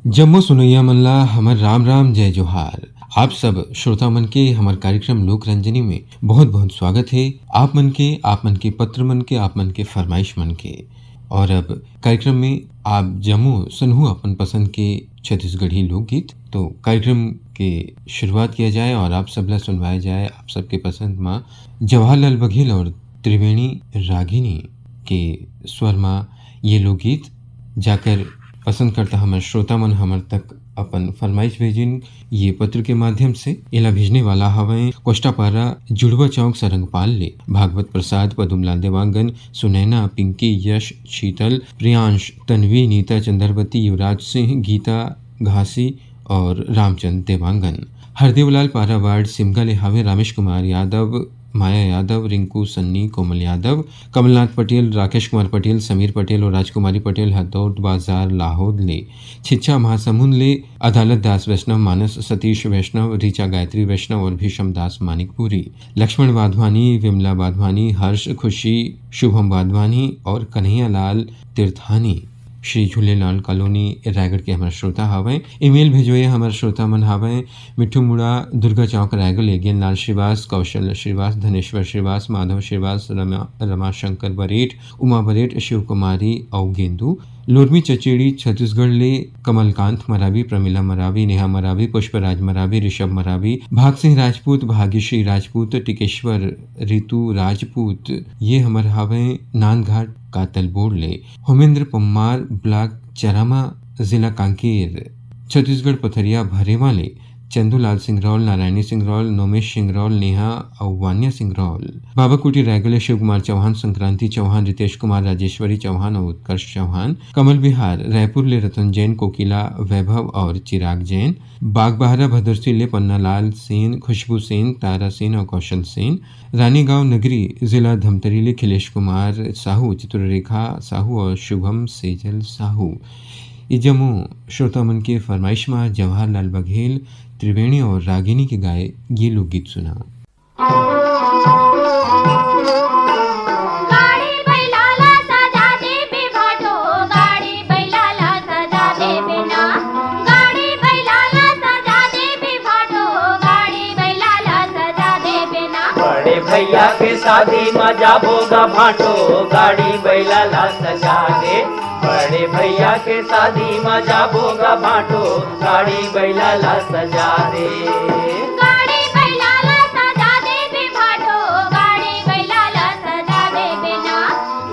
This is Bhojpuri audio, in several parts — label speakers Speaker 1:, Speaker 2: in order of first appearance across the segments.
Speaker 1: जम्मू सुनैया मल्ला हमर राम राम जय जोहार। आप सब श्रोता मन के हमार कार्यक्रम लोक रंजनी में बहुत बहुत स्वागत है। आप मन के पत्र मन के, आप मन के फरमाइश मन के। और अब कार्यक्रम में आप जम्मू सुनहु अपन पसंद के छत्तीसगढ़ी लोकगीत। तो कार्यक्रम के शुरुआत किया जाए और आप सबला सुनवाया जाए आप सबके पसंद माँ जवाहरलाल बघेल और त्रिवेणी रागिनी के स्वर माँ ये लोकगीत जाकर पसंद करता हमार श्रोता मन हमर तक अपन फरमाइश भेजिन ये पत्र के माध्यम से। इला भेजने वाला हवे कोष्टापारा जुड़वा चौक सरंगपाल ले भागवत प्रसाद, पदुमलाल देवांगन, सुनैना, पिंकी, यश, शीतल, प्रियांश, तन्वी, नीता, चंद्रवती, युवराज सिंह, गीता घासी और रामचंद्र देवांगन। हरदेवलाल पारावाड़ सिमगा ले हवे रामेश कुमार यादव, माया यादव, रिंकू सन्नी, कोमल यादव, कमलनाथ पटेल, राकेश कुमार पटेल, समीर पटेल और राजकुमारी पटेल हदौद बाजार लाहौद ले छिच्छा महासमुंद ले अदालत दास वैष्णव, मानस सतीश वैष्णव, ऋचा गायत्री वैष्णव और भीषम दास मानिकपुरी, लक्ष्मण वाधवानी, विमला वाधवानी, हर्ष, खुशी, शुभम वाधवानी और कन्हैया लाल तीर्थानी श्री झूलेलाल कॉलोनी रायगढ़ के हमारे श्रोता हवे। ईमेल भेजोए हमारे श्रोता मन हवे मिठू मुड़ा, दुर्गा चौक रायगढ़, लेगिन लाल श्रीवास, कौशल श्रीवास, धनेश्वर श्रीवास, माधव श्रीवास, रमाशंकर बरेट, उमा बरेट, शिव कुमारी और गेंदू, लोरमी चचेड़ी छत्तीसगढ़ ले कमलकांत मरावी, प्रमिला मरावी, नेहा मरावी, पुष्पराज मरावी, ऋषभ मरावी, भाग सिंह राजपूत, भाग्यश्री राजपूत, टिकेश्वर ऋतु राजपूत ये हमर हवे नांदघाट कातल बोर्ड ले, होमेंद्र पम्मार, ब्लॉक चरामा, जिला कांकेर, छत्तीसगढ़ पथरिया भरेवा ले चंदूलाल सिंह रौल, नारायणी सिंह रौल, नोमेश सिंह रौल, नेहा और वान्या सिंह रौल, बाबाकुटी रायगढ़, शिव कुमार चौहान, संक्रांति चौहान, रितेश कुमार, राजेश्वरी चौहान और उत्कर्ष चौहान, कमल बिहार रायपुर ले रतन जैन, कोकिला वैभव और चिराग जैन, बागबहारा भदरसी ले पन्नालाल सेन, खुशबू सेन, तारा सेन और कौशल सेन, रानीगांव नगरी जिला धमतरी ले खिलेश कुमार साहू, चित्ररेखा साहू और शुभम सेजल साहू। जम्मू श्रोता मन के फरमाइश में जवाहरलाल बघेल, त्रिवेणी और रागिनी के गाए ये लोकगीत सुना।
Speaker 2: भैया के शादी में जाबोगा भाटो, गाड़ी बैला ला सजा दे। बड़े भैया के शादी में जाबोगा भाटो, गाड़ी बैला ला सजा दे।
Speaker 3: गाड़ी बैला ला सजा दे बे भाटो, गाड़ी बैला ला सजा दे बिना,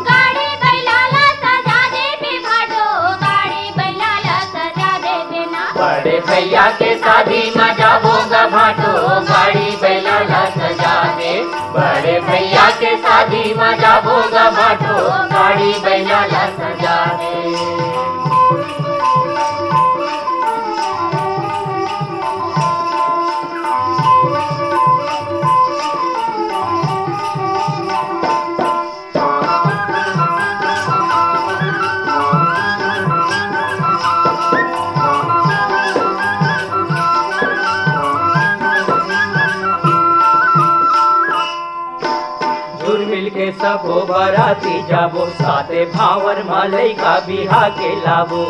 Speaker 3: गाड़ी बैला ला सजा दे बे भाटो, गाड़ी बैला ला सजा दे बिना।
Speaker 2: बड़े भैया के शादी में जाबोगा भाटो, गाड़ी बैला ला सजा दे। बड़े भैया के शादी में जाबोगा भाटो, गाड़ी बैला ला सजा दे। के सबो बराती जाबो, साथे भावर मालई का बिहा के लाबो।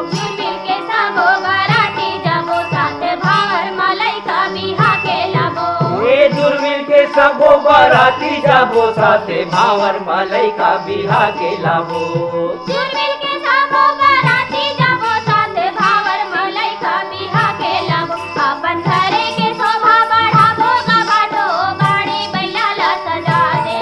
Speaker 3: मिल के सबो बराती जाबो, साथे भावर मालई का बिहा के लाबो।
Speaker 2: ए दुर्मिल के सबो बराती जाबो, साथे भावर मालई का बिहा के लाबो।
Speaker 3: दुर्मिल के सबो बराती जाबो, साथे भावर मालई का बिहा के लाबो। अपन घरे के शोभा बढ़ाबो गा भाटो, गाड़ी बैला ला सजा दे।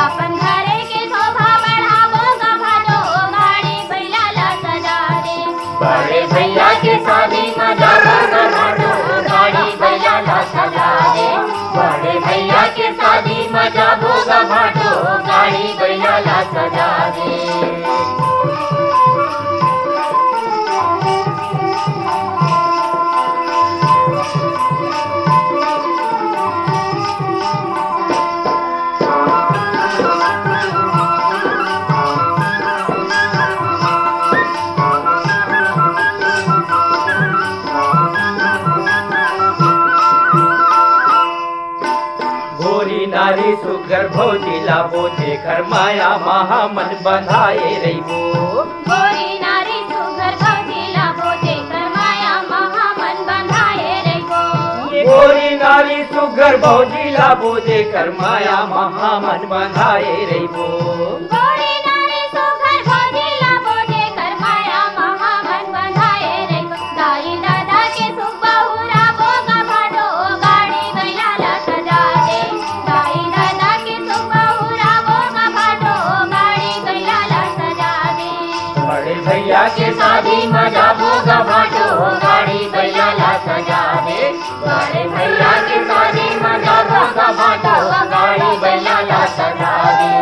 Speaker 3: अपन घरे के शोभा बढ़ाबो गा भाटो, गाड़ी बैला ला सजा दे।
Speaker 2: बड़े भैया के शादी में जाबोगा भाटो, गाड़ी बैला ला सजा दे। बड़े भैया के शादी में जाबोगा भाटो, गाड़ी बैला ला सजा दे। नारी सुगर भोजी लाबो, जेकर माया महामन बंधाए रहीबो।
Speaker 3: गोरी नारी सुगर भोजी लाबो, जेकर
Speaker 4: नारी सुगर भौजी लाबो जेकर माया महामन बंधाए रहिबो।
Speaker 3: गोरी नारी सुघर भौजी लाबो जेकर माया महामन बंधाए रहिबो। दाई दादा के सुख बहुरा बोगा भाटो गाड़ी बैला ला सजा दे। दाई दादा के सुख बहुरा बोगा भाटो गाड़ी बैला ला सजा दे।
Speaker 4: बड़े भैया
Speaker 2: के शादी मजा भोगा भाटो गाड़ी बैला ला सजा दे। बड़े भैया के शादी मजा भोगा भाटो गाड़ी बैला ला सजा दे।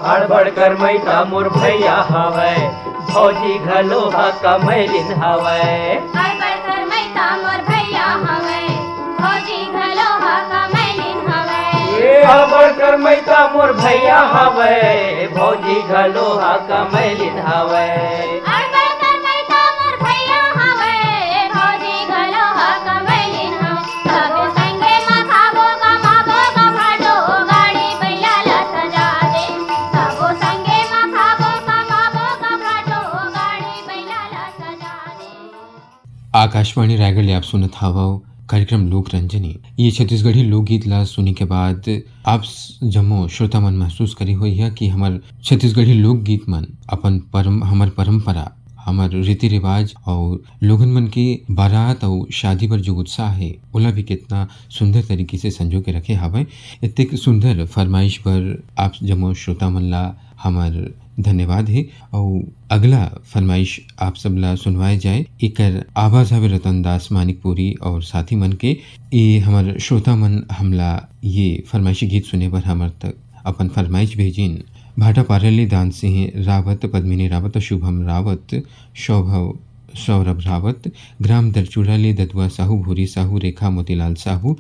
Speaker 4: हड़बड़ कर मैता मोर भैया हवै भौजी घलो हा कमैलिन हवै।
Speaker 3: हड़बड़ कर मैता मोर भैया हवे भौजी घलो हा कमैलिन हवे।
Speaker 4: हड़बड़ कर मैता मोर भैया हवै भौजी घलो हा कमैलिन हवै।
Speaker 3: हड़बड़ कर मैता मोर भैया हवे भौजी घलो हा कमैलिन हवे। सब संगे मा खाबो कमाबो का भाटो गाड़ी बैला ला सजा दे। सब संगे मा खाबो कमाबो का भाटो गाड़ी बैला ला सजा दे।
Speaker 1: आकाशवाणी रायगढ़ आप सुनत हवा कार्यक्रम लोक रंजनी। ये छत्तीसगढ़ी लोकगीत ला सुने के बाद आप जमो श्रोता मन महसूस करी हुई है कि हमार छत्तीसगढ़ी लोकगीत मन अपन हमार परंपरा, हमार रीति रिवाज और लोगन मन के बारात और शादी पर जो उत्साह है ओला भी कितना सुंदर तरीके से संजो के रखे हवे। इतने सुंदर फरमाइश पर आप जमो श्रोता मन ला हमार धन्यवाद है। और अगला फरमाइश आप सब ला सुनवाए जाए एकर आवाज हवे रतन दास मानिकपुरी और साथी मन के। ये हमार श्रोता मन हमला ये फरमाइशी गीत सुने पर हमार तक अपन फरमाइश भेजिन। भाटा पारली दान सिंह रावत, पद्मिनी रावत, शुभम रावत, सौरभ रावत, ग्राम दरचूड़ाले ददुआ साहू, भूरी साहू, रेखा मोतीलाल साहू,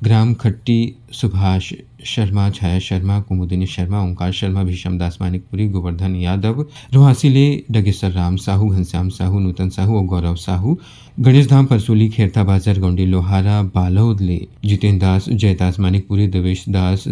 Speaker 1: ग्राम खट्टी सुभाष शर्मा, छाया शर्मा, कुमुदिनी शर्मा, ओंकार शर्मा, भीषम दास मानिकपुरी, गोवर्धन यादव, रोहासीले डगेसर राम साहू, घनश्याम साहू, नूतन साहू और गौरव साहू, गणेश धाम परसोली, खेरता बाजार, गौंडी लोहारा, बालोदले जितेंद्र दास, जयदास मानिकपुरी, देवेश दास,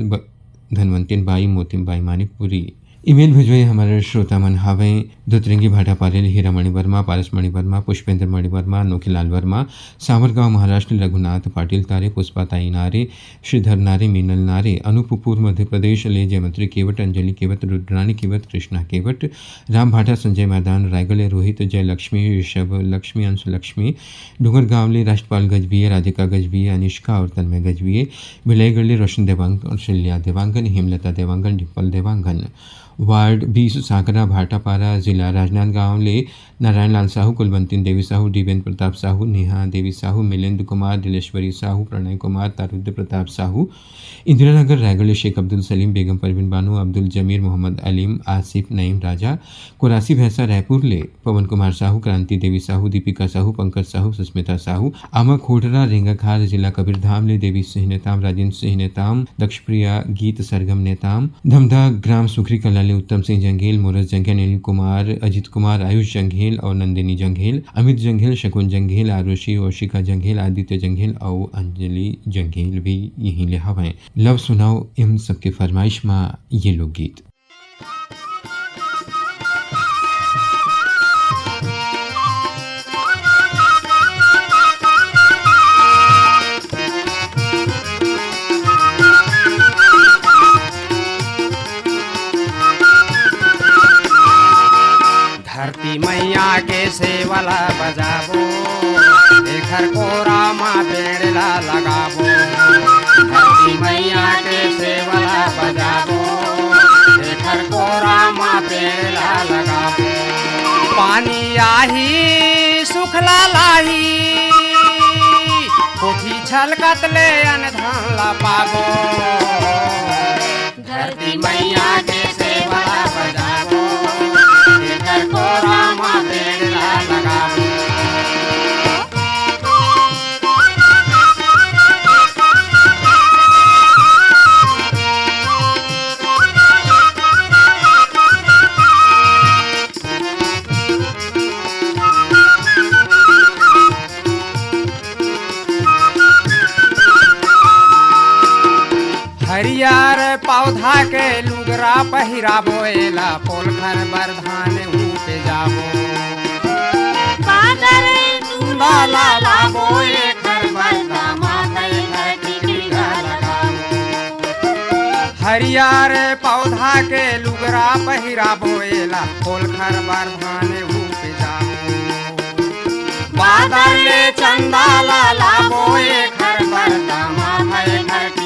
Speaker 1: धनवंतिन बाई, मोतिम बाई मानिकपुरी। ईमेल भेजवे हमारे श्रोता मन हवे दुतरंगी भाटा पारेल, हीरामणि वर्मा, पारसमणि वर्मा, पुष्पेंद्र मणि वर्मा, नोखीलाल वर्मा, सावरगांव महाराष्ट्र, रघुनाथ पाटिल तारे, पुष्पाताई नारे, श्रीधर नारे, मीनल नारे, अनूपपुर मध्य प्रदेश ले, जयमंत्री केवट, अंजलि केवट, रुद्रानी केवट, कृष्णा केवट, राम भाटा, संजय मैदान, रायगढ़, रोहित, जय लक्ष्मी, ऋषभ लक्ष्मी, अंशु लक्ष्मी, डूंगरगांव ले, राष्ट्रपाल गजबिये, राधिका गजबिये, अनिष्का और तन्मय गजबिये, बिलाईगढ़ ले, रोशन देवांगन, शैल्या देवांगन, हेमलता देवांगन, डिम्पल देवांगन, वार्ड 20 साकरा भाटापारा, जिला राजनांदगांव ले, नारायण लाल साहू, कुलवंती देवी साहू, दिवेंद्र प्रताप साहू, नेहा देवी साहू, मिलिंद कुमार, दिलेश्वरी साहू, प्रणय कुमार, तारुद्र प्रताप साहू, इंदिरानगर रायगढ़, शेख अब्दुल सलीम, बेगम परवीन बानो, अब्दुल जमीर, मोहम्मद अलीम, आसिफ नईम राजा, कुरासी भैंसा रायपुर ले, पवन कुमार साहू, क्रांति देवी साहू, दीपिका साहू, पंकज साहू, सुस्मिता साहू, आमा खोटरा, रेंगाखार, जिला कबीरधाम ले, देवी सिंह नेताम, राजेंद्र सिंह नेताम, दक्षप्रिया गीत सरगम नेताम, धमधा ग्राम सुखरी कला ले, उत्तम सिंह जंघेल, मोरस जंघेल, अनिल कुमार, अजित कुमार, आयुष जंघेल और नंदिनी जंघेल, अमित जंघेल, शकुन जंघेल, आरुषि, ओशिका जंघेल, आदित्य जंघेल और अंजलि जंघेल भी यहीं ले हवे। लव सुनाओ इन सबके फरमाइश में ये लोकगीत।
Speaker 5: धरती मैया के सेवला बजाबो, एकर कोरा माँ पेड़ला लगाबो। धरती मैया के सेवला बजाबो, एकर कोरा माँ पेड़ला लगाबो। पानी आही सुखला लाही, कोठी छलकत ले अनधन ला पाबो। धरती मैया के सेवला बजाबो, एकर कोरा माँ पेड़ला लगाबो। हरियर पौधा के लुगरा पहिरा बोएला पोलखर बरधान ऊँचे जाबो
Speaker 3: बादल
Speaker 5: बाला लाबो एकर बरदामा कई घर टिकड़ी लगाबो हरियर पौधा के लुगरा पहिरा बोएला पोलखर बरधान ऊँचे जाबो बादल चंदा लाबो एकर बरदामा कई घर टिकड़ी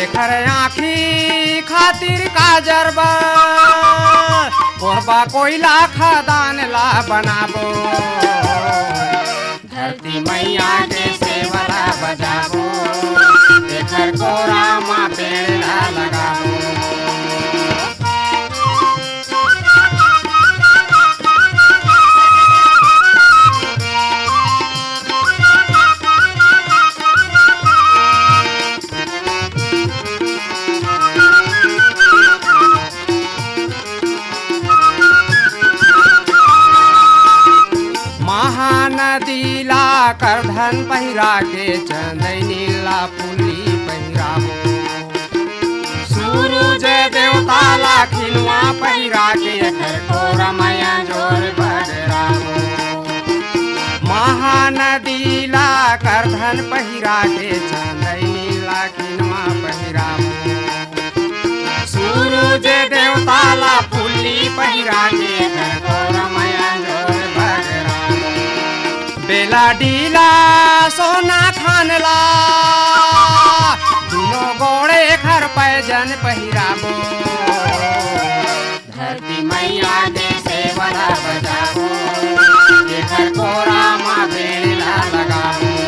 Speaker 5: एकर आँखी खातिर काजरबा कोरबा कोयला खदान ला बनाबो धरती मैया के सेवला बजाबो एकर कोरा मा पेड़ ला लगाबो महानदीला करधन पहिरा के चंदनीला पुली पहिराबो सूरज देवता ला खिलवा पहिरा के घर को रमया जोर बदराबो महानदीला करधन पहिरा के चंदनीला खिलवा पहिराबो सूरज देवता ला पुली पहिरा के घर को रमया जोर बेला डीला सोना खानला दोनों गोड़े घर पैजन पहिराबो धरती मैया के सेवला बजाबो घर कोरा मा बेला लगाबो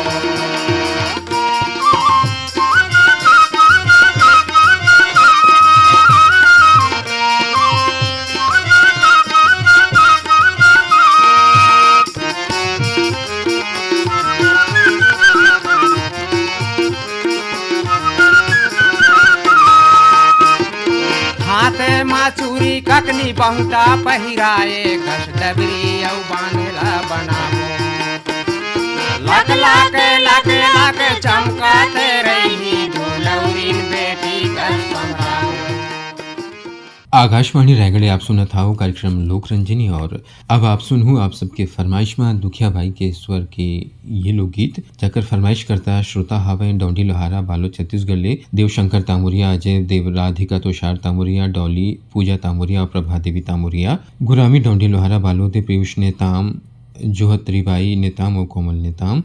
Speaker 5: चूरी ककनी बहुता पहिराए घस डबरी औ बांधला बनाबो लक लक चमकाते रही ढोलौरीन बेटी कर संभालो
Speaker 1: आकाशवाणी रायगढ़ आप सुना था वो कार्यक्रम लोक रंजनी और अब आप सुनूँ आप सबके फरमाइश में दुखिया भाई के स्वर के ये लोकगीत जाकर फरमाइश करता श्रोता हवे डोंडी लोहारा बालो छत्तीसगढ़ ले देवशंकर तामुरिया अजय देव राधिका तुषार तामुरिया डॉली पूजा तामुरिया और प्रभा देवी तामुरिया गुरामी डोंडी लोहारा बालो दे पीयूष नेताम जोहत त्रिबाई नेताम और कोमल नेताम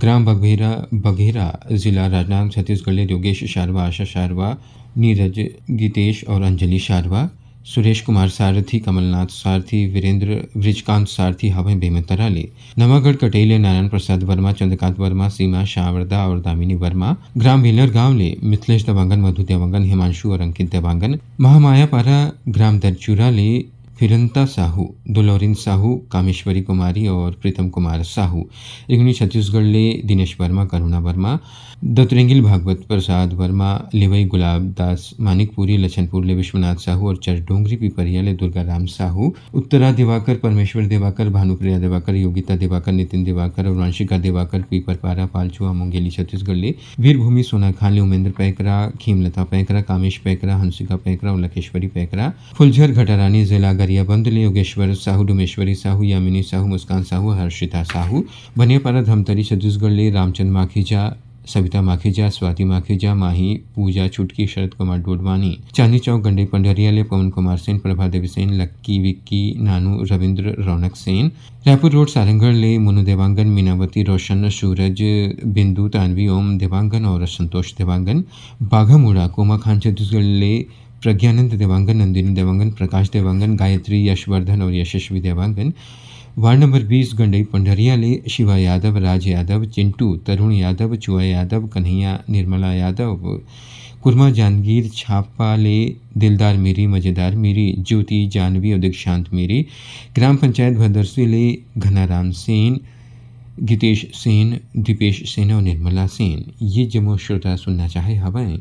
Speaker 1: ग्राम बघेरा जिला राजनांद छत्तीसगढ़ ले योगेश शारवा आशा शारवा नीरज गीतेश और अंजलि शारवा सुरेश कुमार सारथी कमलनाथ सारथी वीरेंद्र ब्रिजकांत सारथी हवें बेमतरा ले नवागढ़ कटेले नारायण प्रसाद वर्मा चंद्रकांत वर्मा सीमा शावरदा और दामिनी वर्मा ग्राम भेलर गांव ले मिथिलेश देवांगन मधु देवांगन हिमांशु और अंकित देवांगन महामाया पारा ग्राम दरचूरा ले फिरंता साहू दुलौरिन साहू कामेश्वरी कुमारी और प्रीतम कुमार साहू रिगनी छत्तीसगढ़ ले दिनेश वर्मा करुणा वर्मा दतरेंगिल भागवत प्रसाद वर्मा लिवई गुलाब दास मानिकपुरी लछनपुर ले विश्वनाथ साहू और चरडोंगरी पिपरिया ले दुर्गा राम साहू उत्तरा दिवाकर परमेश्वर दिवाकर भानुप्रिया दिवाकर योगिता दिवाकर नितिन दिवाकर और वंशिका दिवाकर पीपरपारा पालचुआ मुंगेली छत्तीसगढ़ ले वीरभूमि सोना खान ले उमेंद्र पैकरा खीमलता पैकरा कामेश पैकरा हंसिका पैकरा और लकेश्वरी पैकरा फुलझर घटारानी जिला गरियाबंद ले योगेश्वर साहू डुमेश्वरी साहू यामिनी साहू मुस्कान साहू हर्षिता साहू बनियापारा धमतरी छत्तीसगढ़ ले रामचंद माखीजा सविता माखीजा स्वाति माखीजा माही पूजा चुटकी शरद कुमार डोडवानी चांदी चौक गंडई पंडरिया ले पवन कुमार सेन प्रभा देवी सेन लक्की विक्की नानू रविंद्र रौनक सेन रायपुर रोड सारंगढ़ ले मुनु देवांगन मीनावती रोशन सूरज बिंदु तानवी ओम देवांगन और संतोष देवांगन बाघामुड़ा कोमा खान छत्तीसगढ़ ले प्रज्ञानंद देवांगन नंदिनी देवांगन प्रकाश देवांगन गायत्री यशवर्धन और यशस्वी देवांगन वार्ड नंबर 20 गंडई पंडरिया ले शिवा यादव राज यादव चिंटू तरुण यादव चुआ यादव कन्हैया निर्मला यादव कुरमा जानगीर छापा ले दिलदार मेरी मजेदार मेरी ज्योति जानवी और दीक्षांत मेरी ग्राम पंचायत भदरसी ले घनाराम सेन गीतेश सेन दीपेश सेन और निर्मला सेन ये जमो श्रोता सुनना चाहे हवाएं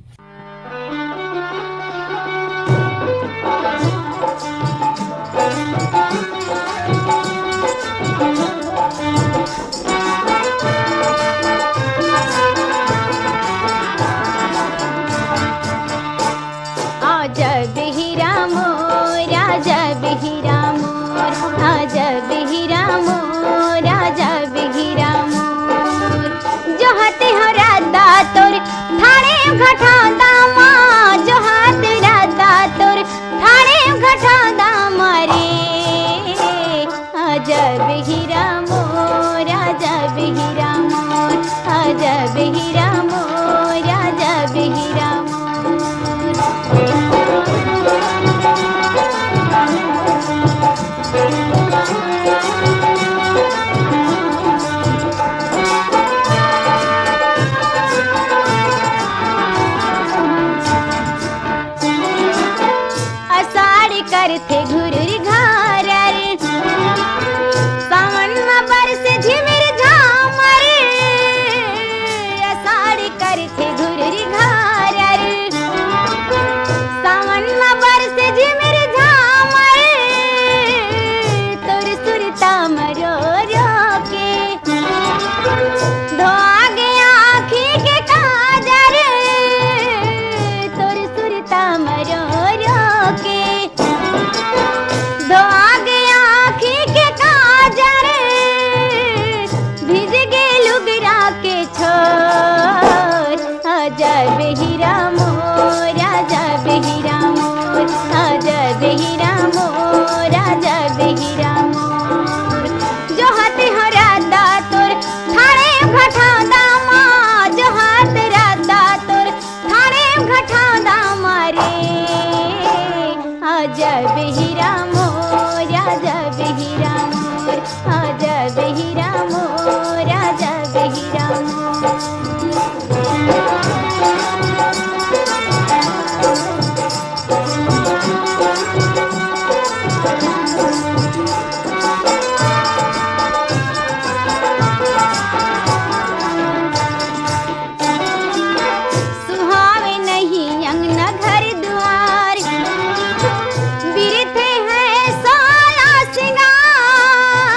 Speaker 3: हीरा मोर, अजब हीरा मोर, अजब हीरा मोर। जो हाथे हो राधा तोर थाने घटा दामा, जो हाथ राधा तोर थाने घटा दामा रे। अजब हीरा मोर, अजब हीरा मोर, अजब हीरा मोर, अजब हीरा मोर। असाड़ी करथे घुरुर घारर, सावन में बरसे झिमिर झामर। असाड़ी करथे घुरुर घारर, सावन में बरसे झिमिर झामर। तोर सुरता मरो रोके धोआ गया आँखी के काजर। तोर सुरता मरो रोके धोआ गया आँखी के काजर। भिज गे लुगरा के छोर, अजब हीरा मोर, अजब हीरा मोर, अजब हीरा मोर, अजब हीरा मोर। जो हाथे हो राधा तोर थाने घटा दामा, जो हाथ राधा तोर थाने घटा दामा रे। अजब हीरा मोर, अजब हीरा मोर, अजब हीरा मोर, अजब हीरा मोर। सुहावे नहीं अंगना घर द्वार, बिरथे हैं साला सिंगार।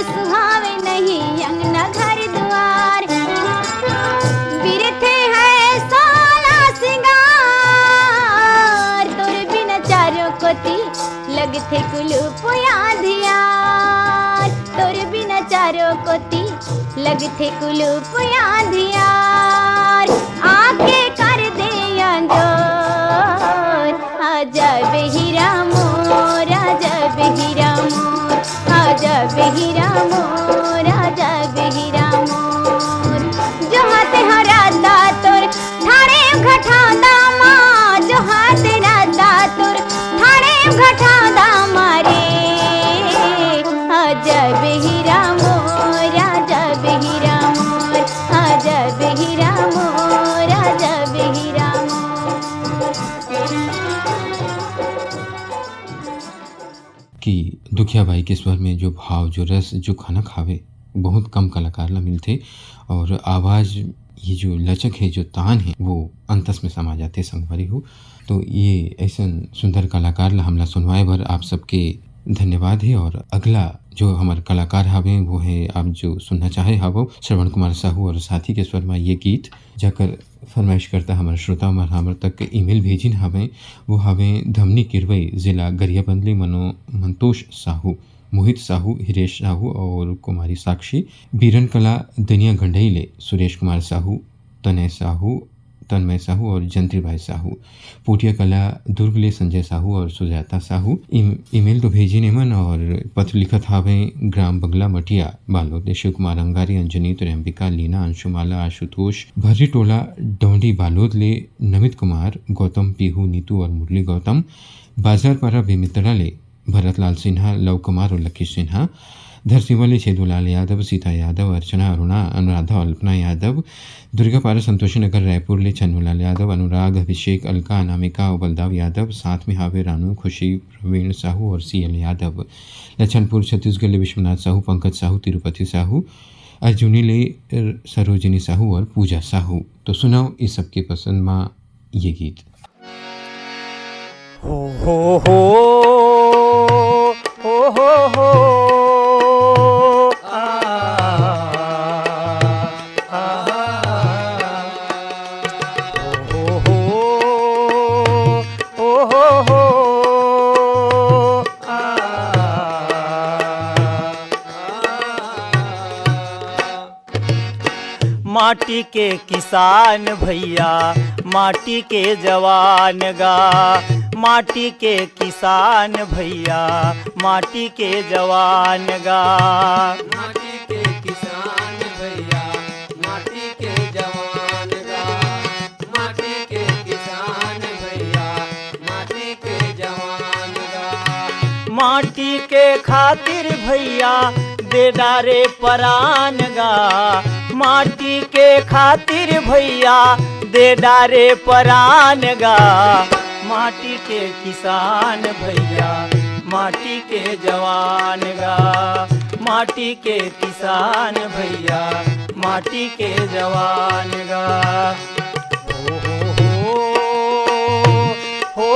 Speaker 3: सुहावे नहीं अंगना घर द्वार, बिरथे हैं साला सिंगार। तोर बिना चारों कोती लगथे कुलूप आंधियार। तोर बिना चारों कोती लगथे कुलूप आंधियार। आके कर दे अंजोर, अजब हीरा मोर, अजब हीरा मोर, अजब हीरा मोर, अजब हीरा मोर। जो हाथे हो राधा तोर थाने घटा दामा, जो हाथ राधा तोर थाने घटा दामा रे। अजब हीरा मोर, अजब हीरा मोर, अजब हीरा मोर, अजब हीरा मोर।
Speaker 1: कि दुखिया बाई के स्वर में जो भाव, जो रस, जो खाना खावे बहुत कम कलाकार ला मिलते। और आवाज़ ये जो लचक है, जो तान है, वो अंतस में समा जाते संगवारी हो। तो ये ऐसा सुंदर कलाकार ला हमला सुनवाए भर आप सबके धन्यवाद है। और अगला जो हमारे कलाकार हवे वो है, आप जो सुनना चाहे हवो, श्रवण कुमार साहू और साथी के स्वर में ये गीत जाकर फरमाइश करता हमारे श्रोता हमारे तक ईमेल भेजिन हवे। वो हवे धमनी किरवई, जिला गरियाबंदली, मंतोष साहू, मोहित साहू, हिरेश साहू और कुमारी साक्षी। बीरन कला दनिया गंढईले सुरेश कुमार साहू, तनय साहू, तन्मय साहू और जंत्री भाई साहू। पोटिया कला दुर्ग ले संजय साहू और सुजाता साहू। ईमेल तो भेजी नेमन और पत्र लिखत हावे ग्राम बगला मटिया बालोद, शिव कुमार अंगारी, अंजनी, त्र्यंबिका, लीना, अंशुमाला, आशुतोष, भर्री टोला डोंडी बालोद ले नमित कुमार, गौतम पीहू, नीतू और मुरली गौतम। बाजार पारा बेमित्रा ले भरतलाल सिन्हा, लव कुमार और लकी सिन्हा। धरसीवाली छेदूलाल यादव, सीता यादव, अर्चना अरुणा, अनुराधा अल्पना यादव। दुर्गापारा संतोषी नगर रायपुर ले छन्नूलाल यादव, अनुराग, अभिषेक, अलका, अनामिका और बलदाव यादव। साथ में हावे रानू, खुशी, प्रवीण साहू और सीएल यादव। लछनपुर छत्तीसगढ़ ले विश्वनाथ साहू, पंकज साहू, तिरुपति साहू। अर्जुनी ले सरोजिनी साहू और पूजा साहू। तो सुनाओ इस सबके पसंद में ये गीत।
Speaker 4: हो हो हो हो हो हो
Speaker 6: माटी के किसान भैया माटी के जवान गा, माटी के किसान भैया माटी के जवान गा।
Speaker 5: माटी के किसान भैया माटी के जवान गा, माटी के किसान भैया माटी के जवान गा।
Speaker 6: माटी के खातिर भैया दे डारे परान गा, माटी के खातिर भैया दे डारे परान गा। माटी के किसान भैया माटी के जवान गा, माटी के किसान भैया माटी के जवान गा। हो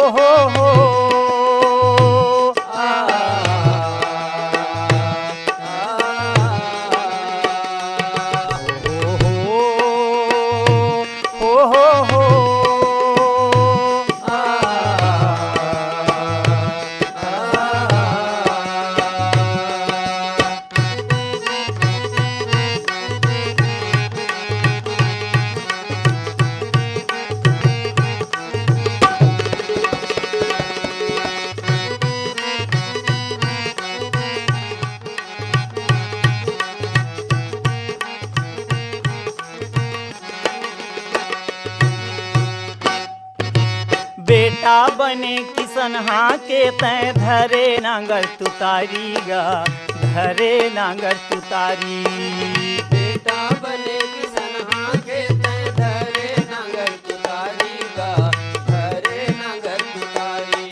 Speaker 6: बेटा बने किसनहा के तय धरे नांगर तुतारी गा, धरे नांगर तुतारी।
Speaker 5: बेटा बने किसनहा के तय धरे नांगर तुतारी गा, धरे नांगर तुतारी।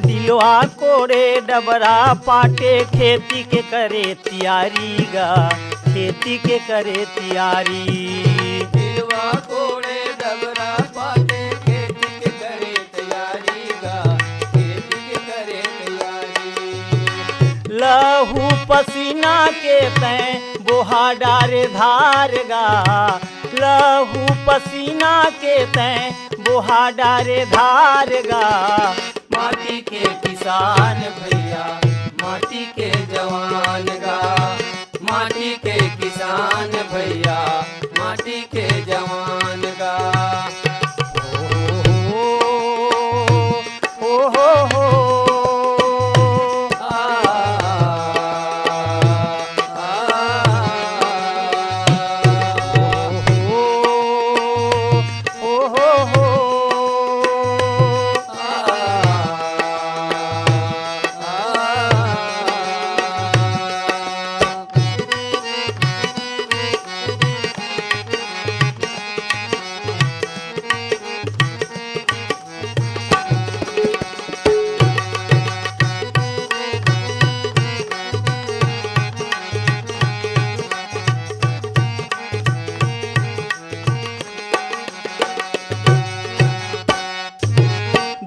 Speaker 6: दिलवा कोड़े डबरा पाटे खेती के करे तियारी गा, खेती के करे तियारी।
Speaker 5: दिलवा कोड़े डबरा पाटे खेती के करे तैयारी गा, खेती के करे तैयारी।
Speaker 6: लहू पसीना के तय बोहा डारे धार गा, लहू पसीना के तय बोहा डारे धार गा।
Speaker 5: माटी के किसान भैया माटी के जवान गा, माटी के किसान भैया माटी के जवान गा।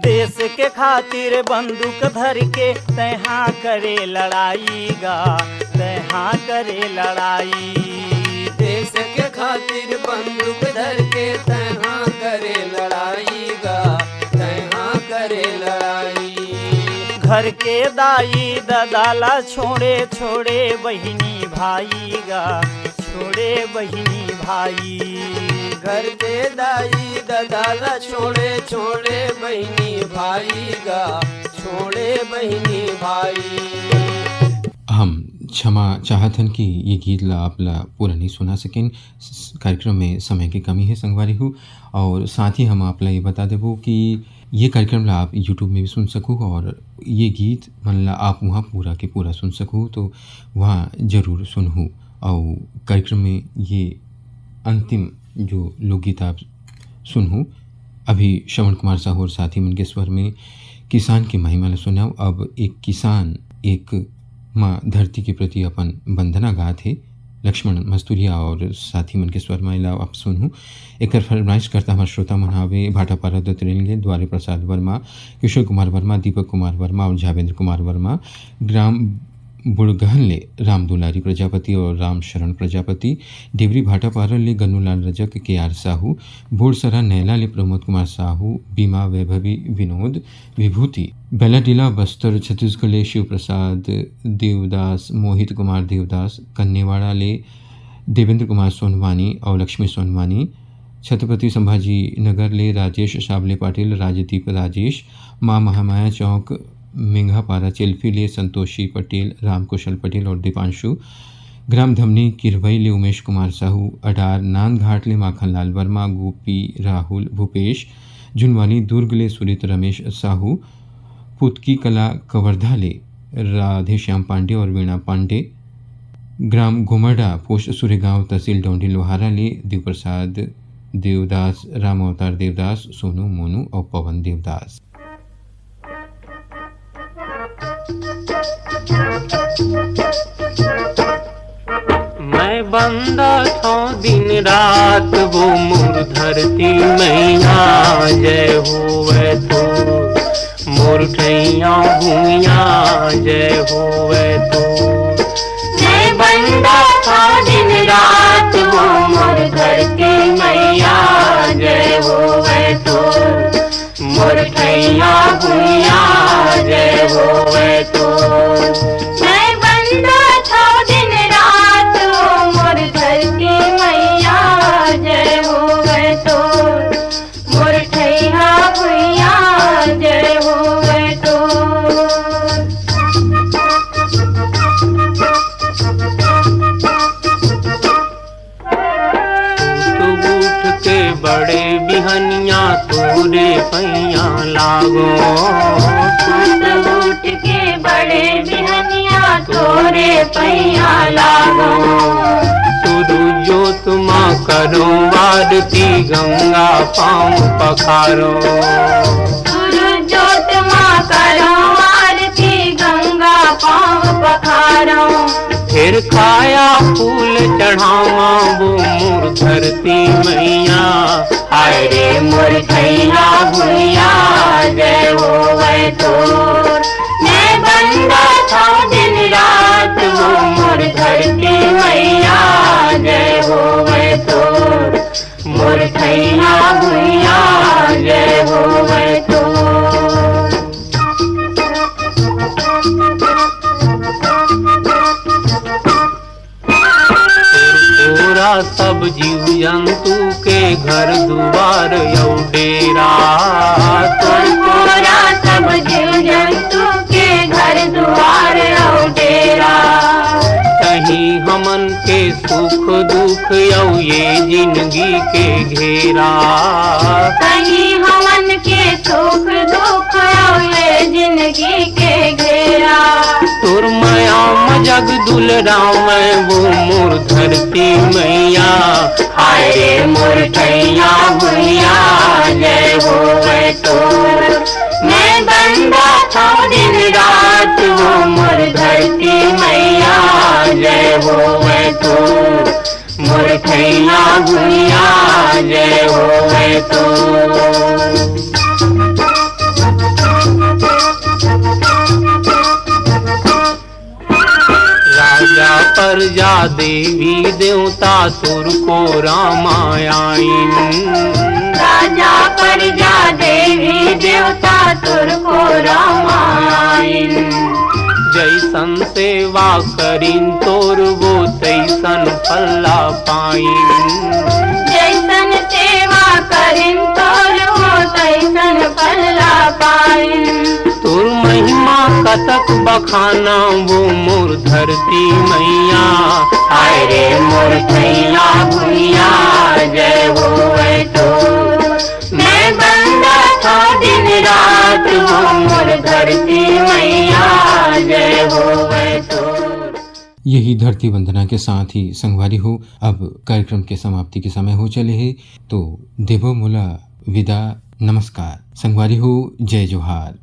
Speaker 6: देश के खातिर बंदूक धर के तहाँ करे लड़ाई गा, तहाँ करे लड़ाई।
Speaker 5: देश के खातिर बंदूक धर के तहाँ करे लड़ाई गा, तहाँ करे लड़ाई।
Speaker 6: घर के दाई ददाला छोड़े छोड़े बहिनी भाई गा, छोड़े बहिनी भाई।
Speaker 5: घर के दाई ददाला छोड़े छोड़े बहिनी भाई गा, छोड़े बहिनी भाई।
Speaker 1: हम क्षमा चाहतन कि ये गीत ला आप ला पूरा नहीं सुना सकें, कार्यक्रम में समय की कमी है संगवारी हूँ। और साथ ही हम आप ला ये बता देवो कि ये कार्यक्रम ला आप यूट्यूब में भी सुन सकूँ, और ये गीत मन ला आप वहाँ पूरा के पूरा सुन सकूँ तो वहाँ ज़रूर सुनूँ। और कार्यक्रम में ये अंतिम जो लोकगीत आप सुनूँ, अभी श्रवण कुमार साहू और साथी मन के स्वर में किसान की महिमा ला सुनाओ। अब एक किसान एक माँ धरती के प्रति अपन वंदना गात है, लक्ष्मण मस्तूरिया और साथी मन के स्वर में ला आप सुनूँ। एक फरमाइश करता हमारे श्रोता मन हावे भाटापारा दत्त रेलगे, द्वारे प्रसाद वर्मा, किशोर कुमार वर्मा, दीपक कुमार वर्मा और झावेंद्र कुमार वर्मा। ग्राम बुड़गहनले राम दुलारी प्रजापति और राम शरण प्रजापति। डेवरी भाटापारा ले गन्नूलाल रजक, के आर साहू। बोरसरा नैला ले प्रमोद कुमार साहू, बीमा वैभवी विनोद विभूति। बेलाडीला बस्तर छत्तीसगढ़ ले शिव प्रसाद देवदास, मोहित कुमार देवदास। कन्नेवाड़ा ले देवेंद्र कुमार सोनवानी और लक्ष्मी सोनवानी। छत्रपति संभाजी नगर ले राजेश साबले पाटिल, राजदीप राजेश। माँ महामाया चौक मेंघापारा चिल्फी ले संतोषी पटेल, रामकुशल पटेल और दीपांशु। ग्राम धमनी किरवई ले उमेश कुमार साहू। अडार नांदघाट ले माखनलाल वर्मा, गोपी राहुल भूपेश। जुनवानी दुर्ग ले सुरित रमेश साहू। पुतकी कला कवर्धा ले राधेश्याम पांडे और वीणा पांडे। ग्राम घुमरडा पोस्ट सूर्यगांव तहसील डोंडी लोहारा ले देवप्रसाद देवदास, राम अवतार देवदास, सोनू मोनू और पवन देवदास।
Speaker 7: मैं बंदा था दिन रात वो मोर धरती मैया, जय होवे तो मोर ठैया भूया, जय होवे तो।
Speaker 2: मैं बंदा था दिन रात वो मोर धरती मैया, जय होवे तो मोर ठैया भूया, जय होवे तो। मैं बंदा था दिन रात वो मोर धरती मैया, जय होवे तो मोर ठैया भूया, जय होवे तो।
Speaker 7: बड़े बिहनिया तोरे पैया लागो,
Speaker 2: उठ के बड़े बिहनिया तोरे पैया लागो।
Speaker 7: सूरजो तुमा करो आरती, गंगा पाँव पखारो।
Speaker 2: सूरजो तुमा करो आरती, गंगा पाँव पखारो।
Speaker 7: फिर खाया फूल चढ़ावा वो मोर धरती मैया,
Speaker 2: हाय रे मोर ठैया भूया, जय होवे तो। मैं बंदा था दिन रात वो मोर धरती मैया, जय होवे तो मोर ठैया भूया, जय होवे तो।
Speaker 7: तोरा सब जीव जंतु के घर दुआर यौ डेरा,
Speaker 2: तोरा सब जीव जंतु के घर दुआर यौ डेरा।
Speaker 7: कहीं हमन के सुख दुख यौ ये जिंदगी के घेरा।
Speaker 2: कहीं हमन के सुख दुख यौ ये जिंदगी के घेरा।
Speaker 7: तोर माया मजग दुलराव मैं वो मोर धरती मैया,
Speaker 2: हाय रे मोर ठैया भूया, जय होवे तो। मैं बंदा था दिन रात वो मोर धरती मैया, जय होवे तो मोर ठैया भूया, जय होवे तो।
Speaker 7: राजा प्रजा देवी देवता तुर को रामायण।
Speaker 2: राजा प्रजा देवी देवता तुर को रामायण।
Speaker 7: जैसन सेवा करीन तोर वो तैसन फल्ला पाइन।
Speaker 2: जैसन सेवा करीन तोर वो तैसन फल्ला पाइन।
Speaker 7: तोर महिमा कतक बखाना वो मोर धरती मैया,
Speaker 2: हाय रे मोर ठैया भूया, जय होवे तो। मैं बंदा था दिन रात वो मोर धरती मैया, जय होवे तो।
Speaker 1: यही धरती वंदना के साथ ही संगवारी हो अब कार्यक्रम के समाप्ति के समय हो चले है, तो देवो मोला विदा, नमस्कार। संगवारी हो, जय जोहार।